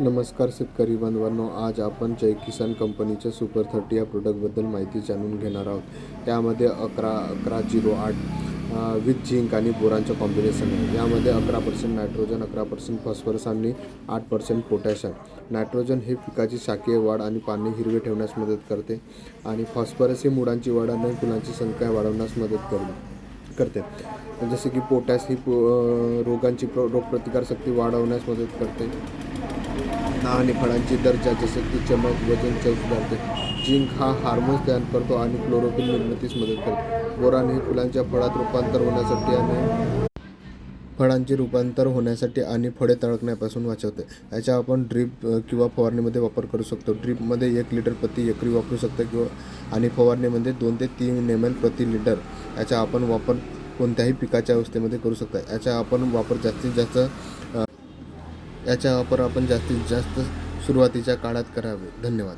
नमस्कार शेतकरी बांधवांनो, आज आपण जय किसान कंपनीच्या सुपर 30 या प्रोडक्टबद्दल माहिती जाणून घेणार आहोत. त्यामध्ये 11-11-08 विथ झिंक आणि बोरानचं कॉम्बिनेशन आहे. यामध्ये 11% नायट्रोजन, 11% फॉस्फरस आणि 8% पोटॅश आहे. नायट्रोजन हे पिकाची शाखीय वाढ आणि पाने हिरवे ठेवण्यास मदत करते आणि फॉस्फरस हे मुळांची वाढ आणि फुलांची संख्या वाढवण्यास मदत करते. जसे की पोटॅश ही रोगांची रोगप्रतिकारशक्ती वाढवण्यास मदत करते आणि फळांची दर्जा जसे की चमक, वजन, चव सुधारते. झिंक हा हार्मोन्स तयार करतो आणि क्लोरोफिल निर्मितीस मदत करतो. बोरान हे फुलांच्या फळांचे रूपांतर होण्यासाठी आणि फळे तळकण्यापासून वाचवते. याचा आपण ड्रीप किंवा फवारणीमध्ये वापर करू शकतो. ड्रीपमध्ये 1 लिटर प्रति एकरी वापरू शकतो आणि फवारणीमध्ये 2 ते 3 ml प्रति लिटर. याचा आपण वापर कोणत्याही पिकाच्या अवस्थेमध्ये करू शकता. याचा वापर आपण जास्तीत जास्त सुरुवातीच्या काळात करावे. धन्यवाद.